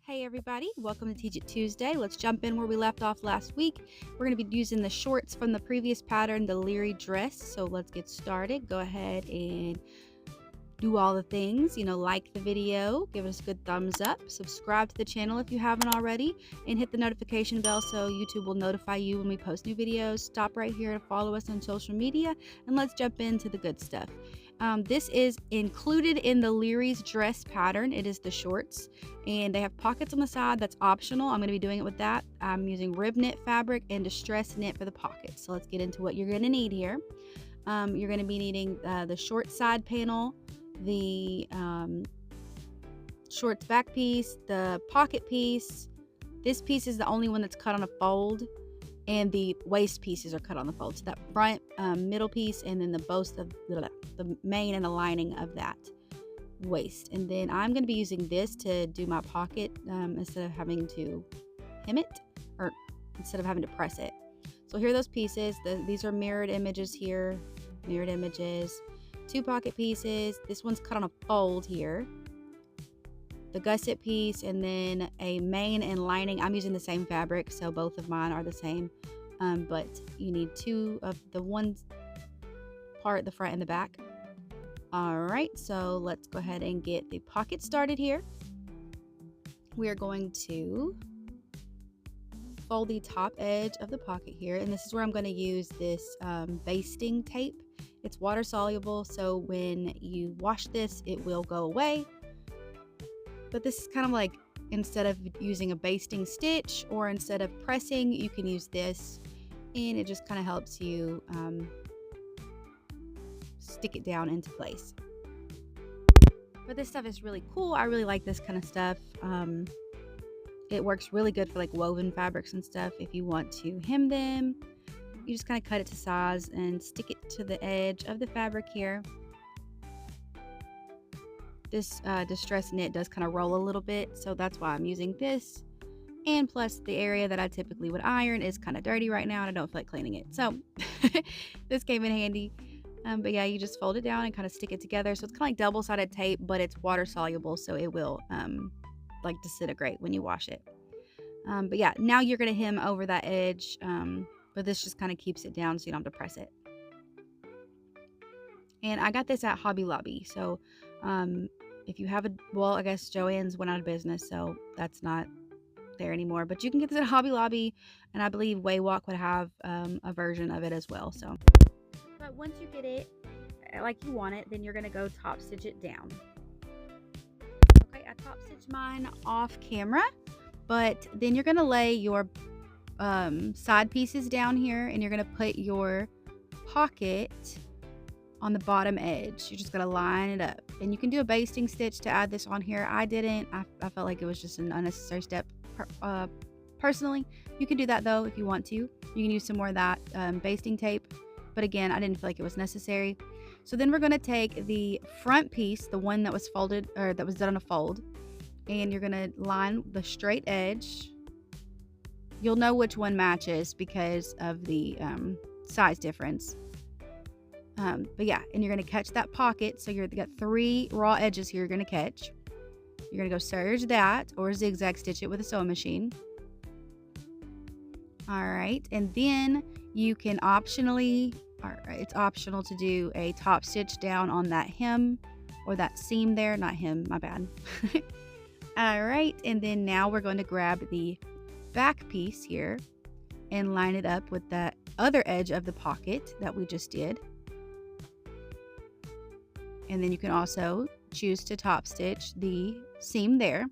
Hey everybody, welcome to Teach It Tuesday. Let's jump in where we left off last week. We're going to be using the shorts from the previous pattern, the Leary dress. So let's get started. Go ahead and do all the things, like the video, give us a good thumbs up, subscribe to the channel if you haven't already, and hit the notification bell so YouTube will notify you when we post new videos. Stop right here to follow us on social media, and let's jump into the good stuff. This is included in the Leary's dress pattern. It is the shorts, and they have pockets on the side. That's optional. I'm going to be doing it with that. I'm using rib knit fabric and distress knit for the pockets. So let's get into what you're going to need here. You're going to be needing the short side panel, the shorts back piece, the pocket piece. This piece is the only one that's cut on a fold, and the waist pieces are cut on the fold. So that front middle piece, and then the main and the lining of that waist. And then I'm going to be using this to do my pocket instead of having to hem it, or instead of having to press it. So here are those pieces. These are mirrored images here, mirrored images. 2 pocket pieces. This one's cut on a fold here. The gusset piece, and then a main and lining. I'm using the same fabric, so both of mine are the same. But you need 2 of the one part, the front and the back. Alright, so let's go ahead and get the pocket started here. We are going to fold the top edge of the pocket here, and this is where I'm going to use this basting tape. It's water soluble, so when you wash this, it will go away. But this is kind of like, instead of using a basting stitch or instead of pressing, you can use this, and it just kind of helps you stick it down into place. But this stuff is really cool. I really like this kind of stuff. It works really good for like woven fabrics and stuff. If you want to hem them, you just kind of cut it to size and stick it to the edge of the fabric here. This distress knit does kind of roll a little bit, so that's why I'm using this. And plus, the area that I typically would iron is kind of dirty right now, and I don't feel like cleaning it. So this came in handy. But yeah, you just fold it down and kind of stick it together. So it's kind of like double-sided tape, but it's water soluble, so it will like disintegrate when you wash it. But yeah, now you're going to hem over that edge. But this just kind of keeps it down so you don't have to press it. And I got this at Hobby Lobby. So if you have I guess Joann's went out of business, so that's not there anymore. But you can get this at Hobby Lobby, and I believe Waywalk would have a version of it as well. So, but once you get it like you want it, then you're going to go top stitch it down. Okay, I top stitched mine off camera, but then you're going to lay your side pieces down here, and you're going to put your pocket on the bottom edge. You're just going to line it up, and you can do a basting stitch to add this on here. I didn't. I felt like it was just an unnecessary step personally. You can do that though if you want to. You can use some more of that basting tape, but again, I didn't feel like it was necessary. So then we're going to take the front piece, the one that was folded, or that was done on a fold, and you're going to line the straight edge. You'll know which one matches because of the size difference. But yeah, and you're going to catch that pocket. So you've got 3 raw edges here you're going to catch. You're going to go serge that, or zigzag stitch it with a sewing machine. Alright, and then you can optionally, it's optional to do a top stitch down on that hem, or that seam there, not hem, my bad. Alright, and then now we're going to grab the back piece here and line it up with that other edge of the pocket that we just did. And then you can also choose to top stitch the seam there.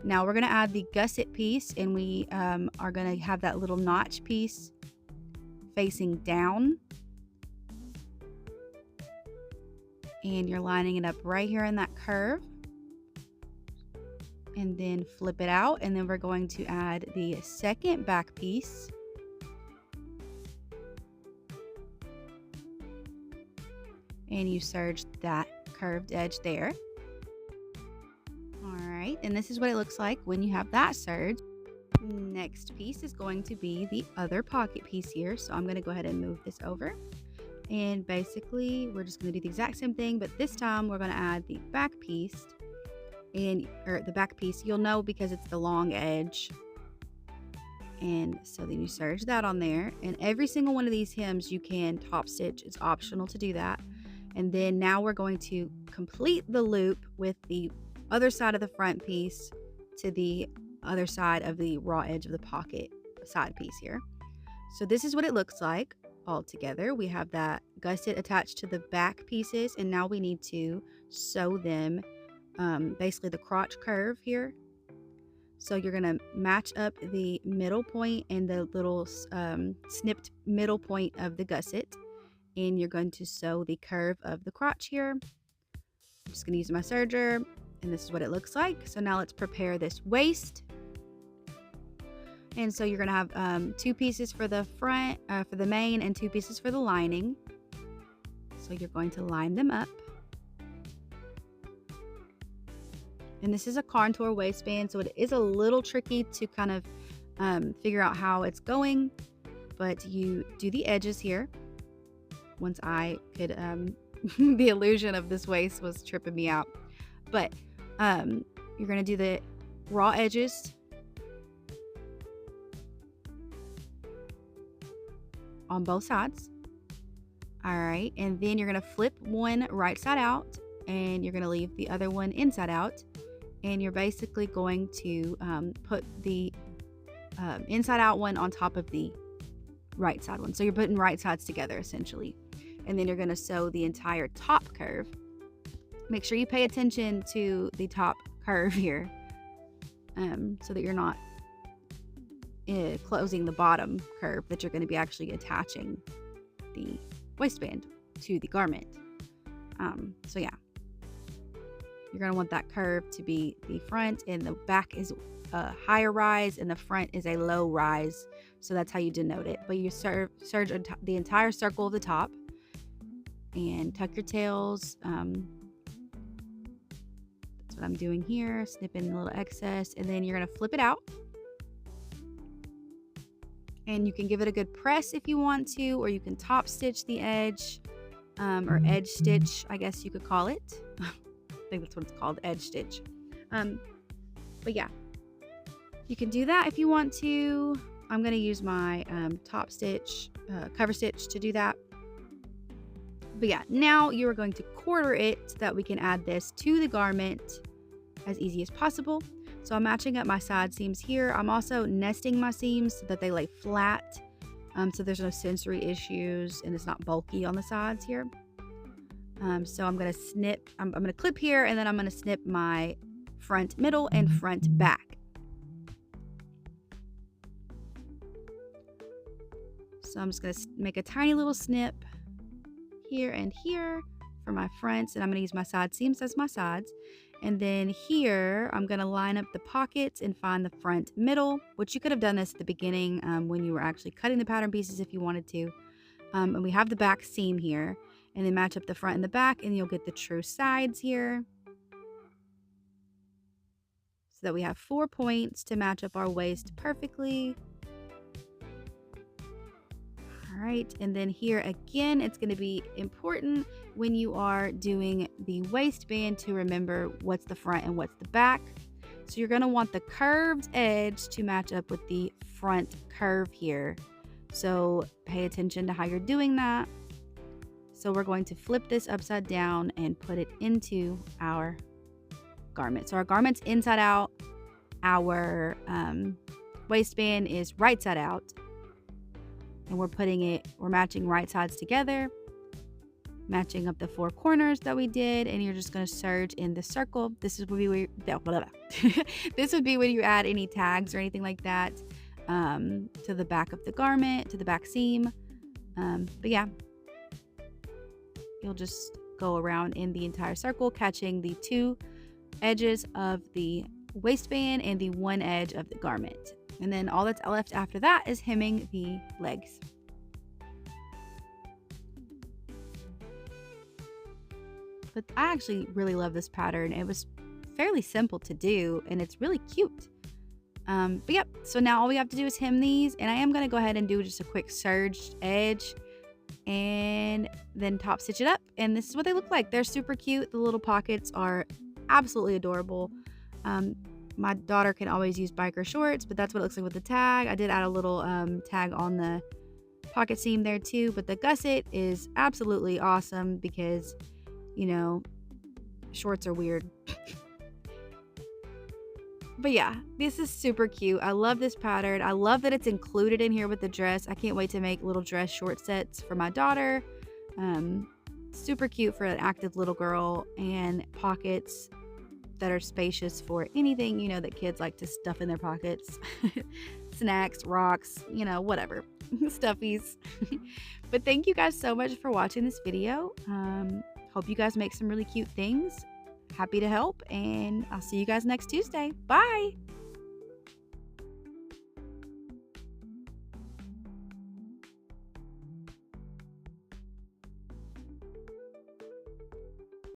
Now we're going to add the gusset piece, and we are going to have that little notch piece facing down. And you're lining it up right here in that curve. And then flip it out, and then we're going to add the second back piece. And you serge that curved edge there. Alright, and this is what it looks like when you have that serged. Next piece is going to be the other pocket piece here, so I'm going to go ahead and move this over. And basically, we're just going to do the exact same thing, but this time we're going to add the back piece or the back piece, you'll know because it's the long edge. And so then you serge that on there, and every single one of these hems you can top stitch. It's optional to do that. And then now we're going to complete the loop with the other side of the front piece to the other side of the raw edge of the pocket side piece here. So this is what it looks like all together. We have that gusset attached to the back pieces, and now we need to sew them, basically the crotch curve here. So you're going to match up the middle point and the little snipped middle point of the gusset, and you're going to sew the curve of the crotch here. I'm just going to use my serger, and this is what it looks like. So now let's prepare this waist. And so you're going to have 2 pieces for the front, for the main, and 2 pieces for the lining. So you're going to line them up. And this is a contour waistband, so it is a little tricky to kind of figure out how it's going. But you do the edges here. Once I could, the illusion of this waist was tripping me out. But you're going to do the raw edges on both sides. All right, and then you're going to flip one right side out, and you're going to leave the other one inside out. And you're basically going to put the inside out one on top of the right side one. So you're putting right sides together essentially. And then you're going to sew the entire top curve. Make sure you pay attention to the top curve here, so that you're not closing the bottom curve, that you're going to be actually attaching the waistband to the garment. So yeah. You're going to want that curve to be the front, and the back is a higher rise and the front is a low rise. So that's how you denote it. But you serge the entire circle of the top and tuck your tails. That's what I'm doing here, snipping a little excess, and then you're going to flip it out. And you can give it a good press if you want to, or you can top stitch the edge, or edge stitch, I guess you could call it. I think that's what it's called, edge stitch. But yeah, you can do that if you want to. I'm going to use my top stitch, cover stitch to do that. But yeah, now you are going to quarter it so that we can add this to the garment as easy as possible. So I'm matching up my side seams here. I'm also nesting my seams so that they lay flat, so there's no sensory issues and it's not bulky on the sides here. So I'm going to snip, I'm going to clip here, and then I'm going to snip my front middle and front back. So I'm just going to make a tiny little snip here and here for my fronts, and I'm going to use my side seams as my sides. And then here I'm going to line up the pockets and find the front middle, which you could have done this at the beginning when you were actually cutting the pattern pieces if you wanted to. And we have the back seam here, and then match up the front and the back, and you'll get the true sides here. So that we have 4 points to match up our waist perfectly. All right, and then here again, it's going to be important when you are doing the waistband to remember what's the front and what's the back. So you're going to want the curved edge to match up with the front curve here. So pay attention to how you're doing that. So we're going to flip this upside down and put it into our garment. So our garment's inside out. Our waistband is right side out. And we're matching right sides together, matching up the 4 corners that we did, and you're just going to serge in the circle. This would be where this would be when you add any tags or anything like that to the back of the garment, to the back seam. But yeah, you'll just go around in the entire circle, catching the 2 edges of the waistband and the 1 edge of the garment. And then all that's left after that is hemming the legs. But I actually really love this pattern. It was fairly simple to do, and it's really cute. But yep, so now all we have to do is hem these, and I am going to go ahead and do just a quick serged edge and then top stitch it up. And this is what they look like. They're super cute. The little pockets are absolutely adorable. My daughter can always use biker shorts, but that's what it looks like with the tag. I did add a little tag on the pocket seam there too, but the gusset is absolutely awesome because, you know, shorts are weird. But yeah, this is super cute. I love this pattern. I love that it's included in here with the dress. I can't wait to make little dress short sets for my daughter. Super cute for an active little girl, and pockets that are spacious for anything, you know, that kids like to stuff in their pockets. Snacks, rocks, you know, whatever. Stuffies. But thank you guys so much for watching this video. Hope you guys make some really cute things. Happy to help, and I'll see you guys next Tuesday. Bye!